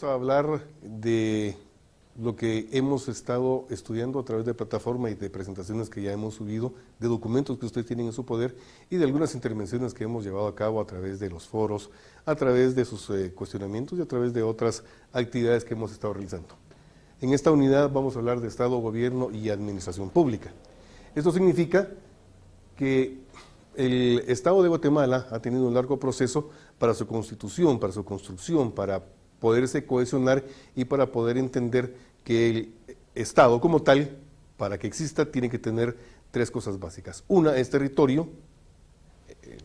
vamos a hablar de lo que hemos estado estudiando a través de plataforma y de presentaciones que ya hemos subido, de documentos que ustedes tienen en su poder y de algunas intervenciones que hemos llevado a cabo a través de los foros, a través de sus cuestionamientos y a través de otras actividades que hemos estado realizando. En esta unidad vamos a hablar de Estado, Gobierno y Administración Pública. Esto significa que el Estado de Guatemala ha tenido un largo proceso para su constitución, para su construcción, para poderse cohesionar y para poder entender que el Estado como tal, para que exista, tiene que tener tres cosas básicas. Una es territorio, el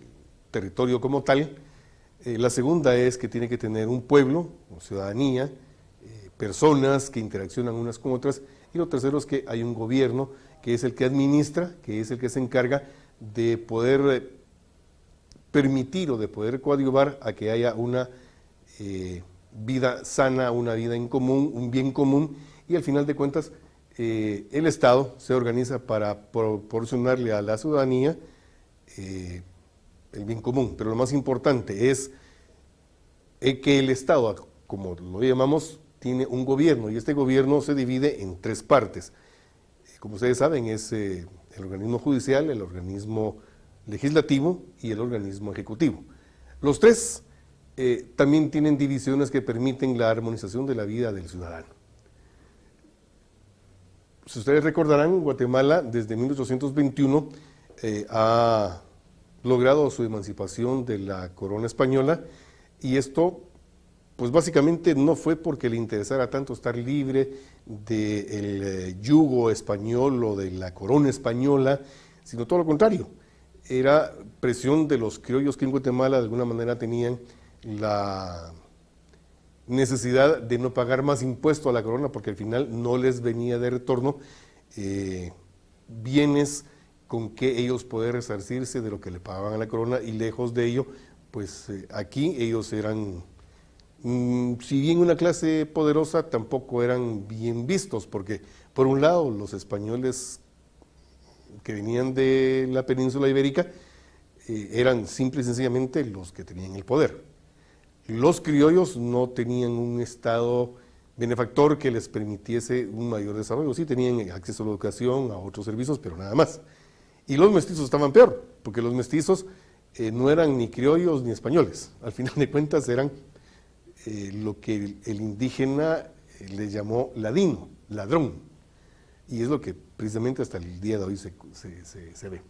territorio como tal. La segunda es que tiene que tener un pueblo, o ciudadanía, personas que interaccionan unas con otras. Y lo tercero es que hay un gobierno que es el que administra, que es el que se encarga de poder permitir o de poder coadyuvar a que haya una vida sana, una vida en común, un bien común, y al final de cuentas el Estado se organiza para proporcionarle a la ciudadanía el bien común. Pero lo más importante es que el Estado, como lo llamamos, tiene un gobierno, y este gobierno se divide en tres partes. Como ustedes saben, es el organismo judicial, el organismo legislativo y el organismo ejecutivo. Los tres también tienen divisiones que permiten la armonización de la vida del ciudadano. Si ustedes recordarán, Guatemala desde 1821 ha logrado su emancipación de la corona española, y esto pues básicamente no fue porque le interesara tanto estar libre del yugo español o de la corona española, sino todo lo contrario. Era presión de los criollos que en Guatemala de alguna manera tenían la necesidad de no pagar más impuesto a la corona, porque al final no les venía de retorno bienes con que ellos poder resarcirse de lo que le pagaban a la corona, y lejos de ello, pues aquí ellos eran, si bien una clase poderosa, tampoco eran bien vistos, porque por un lado los españoles que venían de la península ibérica eran simple y sencillamente los que tenían el poder. Los criollos no tenían un estado benefactor que les permitiese un mayor desarrollo. Sí tenían acceso a la educación, a otros servicios, pero nada más. Y los mestizos estaban peor, porque los mestizos no eran ni criollos ni españoles. Al final de cuentas eran lo que el indígena le llamó ladino, ladrón. Y es lo que precisamente hasta el día de hoy se ve.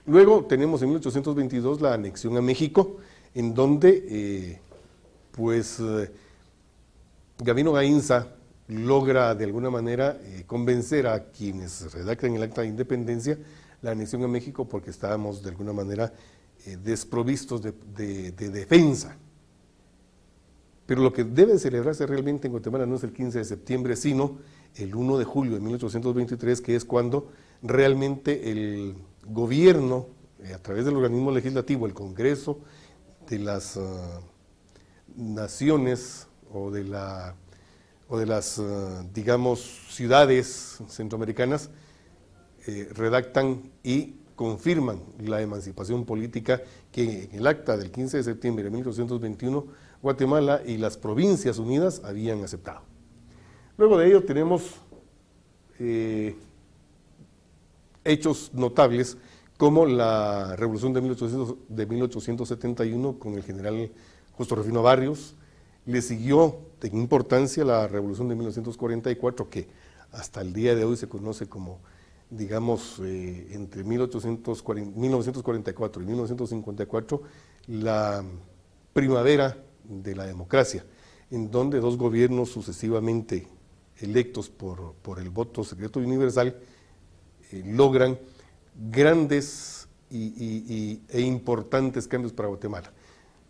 Luego tenemos en 1822 la anexión a México, en donde Gavino Gainza logra de alguna manera convencer a quienes redactan el acta de independencia la anexión a México, porque estábamos de alguna manera desprovistos de defensa. Pero lo que debe celebrarse realmente en Guatemala no es el 15 de septiembre, sino el 1 de julio de 1823, que es cuando realmente el gobierno, a través del organismo legislativo, el Congreso de las naciones o de las, digamos, ciudades centroamericanas, redactan y confirman la emancipación política que en el acta del 15 de septiembre de 1821 Guatemala y las Provincias Unidas habían aceptado. Luego de ello tenemos hechos notables como la Revolución de 1871 con el general Justo Rufino Barrios. Le siguió en importancia la Revolución de 1944, que hasta el día de hoy se conoce como, digamos, entre 1944 y 1954, la primavera de la democracia, en donde dos gobiernos sucesivamente electos por el voto secreto y universal logran grandes e importantes cambios para Guatemala.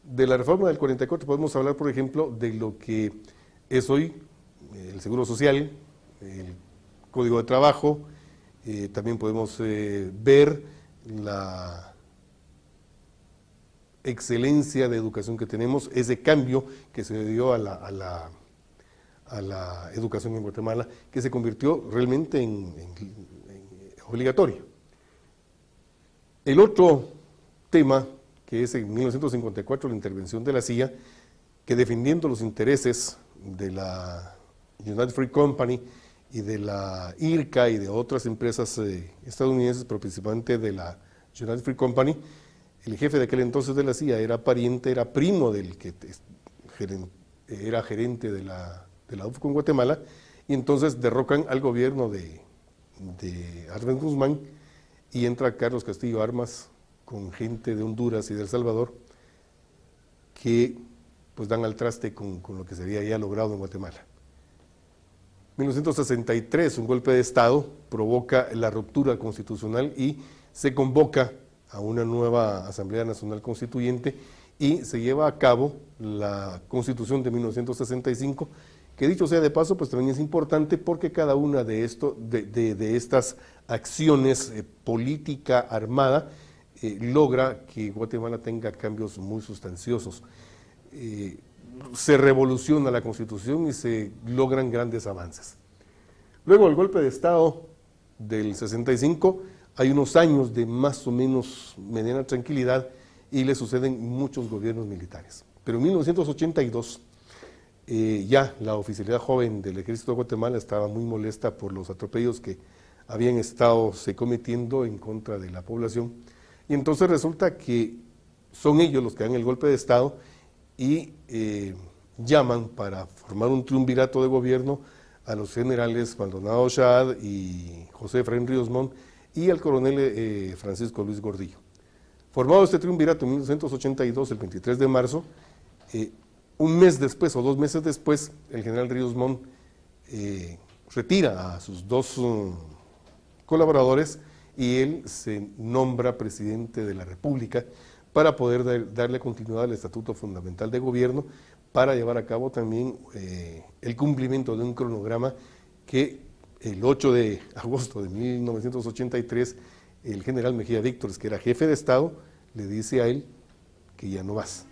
De la reforma del 44 podemos hablar, por ejemplo, de lo que es hoy el Seguro Social, el Código de Trabajo. También podemos ver la excelencia de educación que tenemos, ese cambio que se dio a la educación en Guatemala, que se convirtió realmente en obligatoria. El otro tema, que es en 1954 la intervención de la CIA, que defendiendo los intereses de la United Fruit Company y de la IRCA y de otras empresas estadounidenses, pero principalmente de la United Fruit Company, el jefe de aquel entonces de la CIA era pariente, era primo del que era gerente de la UFCO en Guatemala, y entonces derrocan al gobierno de Arben Guzmán y entra Carlos Castillo Armas con gente de Honduras y de El Salvador que pues dan al traste con lo que se había ya logrado en Guatemala. 1963, un golpe de Estado provoca la ruptura constitucional y se convoca a una nueva Asamblea Nacional Constituyente y se lleva a cabo la Constitución de 1965, que dicho sea de paso, pues también es importante porque cada una de estas acciones política armada logra que Guatemala tenga cambios muy sustanciosos. Se revoluciona la Constitución y se logran grandes avances. Luego del golpe de Estado del 65, hay unos años de más o menos mediana tranquilidad y le suceden muchos gobiernos militares. Pero en 1982, ya la oficialidad joven del Ejército de Guatemala estaba muy molesta por los atropellos que habían estado cometiendo en contra de la población, y entonces resulta que son ellos los que dan el golpe de Estado y llaman para formar un triunvirato de gobierno a los generales Maldonado Shahad y José Efraín Ríos Montt y al coronel Francisco Luis Gordillo. Formado este triunvirato en 1982, el 23 de marzo, un mes después o 2 meses después, el general Ríos Montt retira a sus 2 colaboradores y él se nombra presidente de la República para poder darle continuidad al Estatuto Fundamental de Gobierno, para llevar a cabo también el cumplimiento de un cronograma que el 8 de agosto de 1983 el general Mejía Víctores, que era jefe de Estado, le dice a él que ya no vas.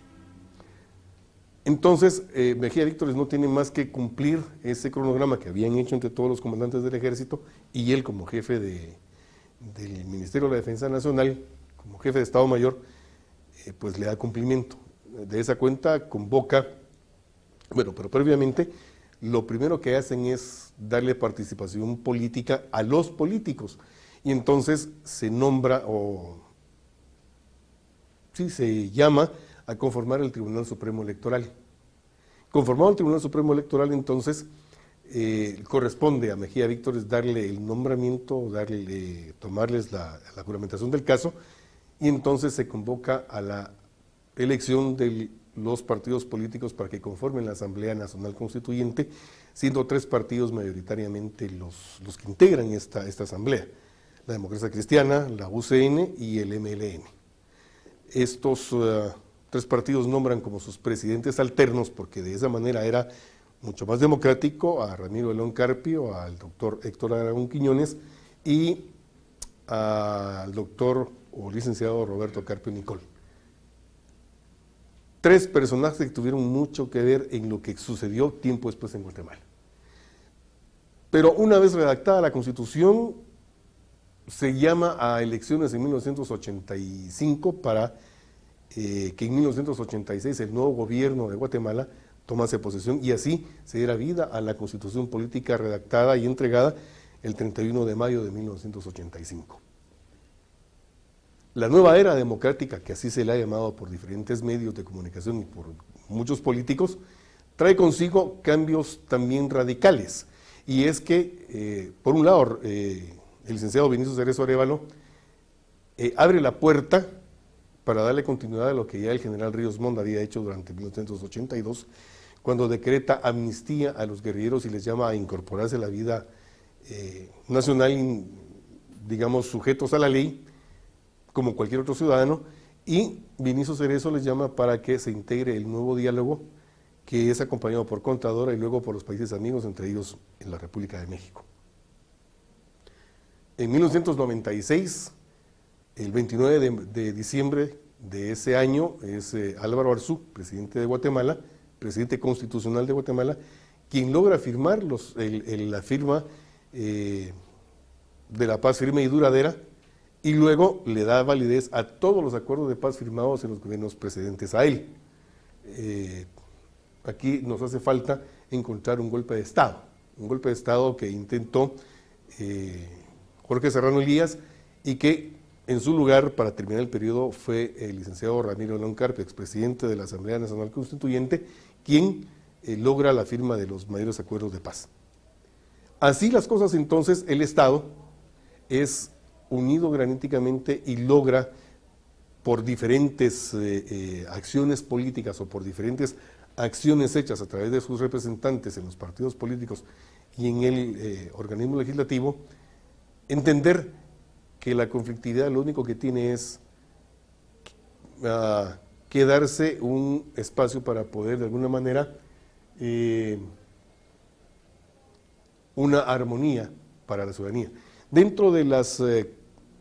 Entonces Mejía Víctores no tiene más que cumplir ese cronograma que habían hecho entre todos los comandantes del ejército, y él como jefe del Ministerio de la Defensa Nacional, como jefe de Estado Mayor, pues le da cumplimiento. De esa cuenta convoca, bueno, pero previamente lo primero que hacen es darle participación política a los políticos, y entonces se nombra se llama a conformar el Tribunal Supremo Electoral. Conformado el Tribunal Supremo Electoral, entonces corresponde a Mejía Víctores darle el nombramiento, tomarles la juramentación del caso, y entonces se convoca a la elección de los partidos políticos para que conformen la Asamblea Nacional Constituyente, siendo 3 partidos mayoritariamente los que integran esta asamblea: la Democracia Cristiana, la UCN y el MLN. Estos 3 partidos nombran como sus presidentes alternos, porque de esa manera era mucho más democrático, a Ramiro León Carpio, al doctor Héctor Aragón Quiñones y al doctor o licenciado Roberto Carpio Nicol. 3 personajes que tuvieron mucho que ver en lo que sucedió tiempo después en Guatemala. Pero una vez redactada la Constitución, se llama a elecciones en 1985 para que en 1986 el nuevo gobierno de Guatemala tomase posesión y así se diera vida a la Constitución política redactada y entregada el 31 de mayo de 1985. La nueva era democrática, que así se le ha llamado por diferentes medios de comunicación y por muchos políticos, trae consigo cambios también radicales. Y es que, por un lado, el licenciado Vinicio Cerezo Arévalo abre la puerta para darle continuidad a lo que ya el general Ríos Montt había hecho durante 1982, cuando decreta amnistía a los guerrilleros y les llama a incorporarse a la vida nacional, digamos, sujetos a la ley, como cualquier otro ciudadano, y Vinicio Cerezo les llama para que se integre el nuevo diálogo, que es acompañado por Contadora y luego por los países amigos, entre ellos en la República de México. En 1996, el 29 de diciembre de ese año, es Álvaro Arzú, presidente de Guatemala, presidente constitucional de Guatemala, quien logra firmar la firma de la paz firme y duradera, y luego le da validez a todos los acuerdos de paz firmados en los gobiernos precedentes a él. aquí nos hace falta encontrar un golpe de Estado que intentó Jorge Serrano Elías y que en su lugar, para terminar el periodo, fue el licenciado Ramiro León Carpio, expresidente de la Asamblea Nacional Constituyente, quien logra la firma de los mayores acuerdos de paz. Así las cosas, entonces, el Estado es unido graníticamente y logra, por diferentes acciones políticas o por diferentes acciones hechas a través de sus representantes en los partidos políticos y en el organismo legislativo, entender que la conflictividad lo único que tiene es quedarse un espacio para poder de alguna manera una armonía para la ciudadanía. Dentro de las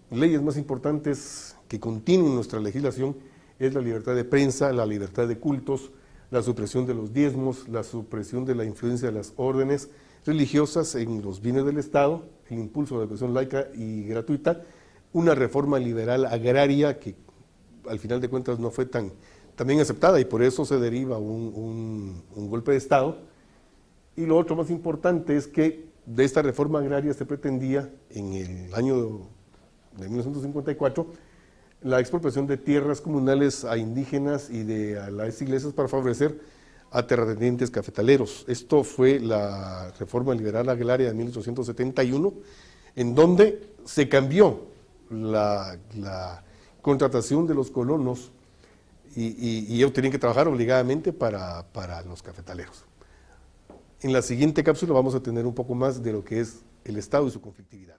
leyes más importantes que contienen nuestra legislación es la libertad de prensa, la libertad de cultos, la supresión de los diezmos, la supresión de la influencia de las órdenes religiosas en los bienes del Estado, el impulso de la educación laica y gratuita, una reforma liberal agraria que al final de cuentas no fue tan bien aceptada y por eso se deriva un golpe de Estado. Y lo otro más importante es que de esta reforma agraria se pretendía en el año de 1954 la expropiación de tierras comunales a indígenas y a las iglesias para favorecer a terratenientes cafetaleros. Esto fue la reforma liberal agraria de 1871, en donde se cambió la contratación de los colonos y ellos tenían que trabajar obligadamente para los cafetaleros. En la siguiente cápsula vamos a tener un poco más de lo que es el Estado y su conflictividad.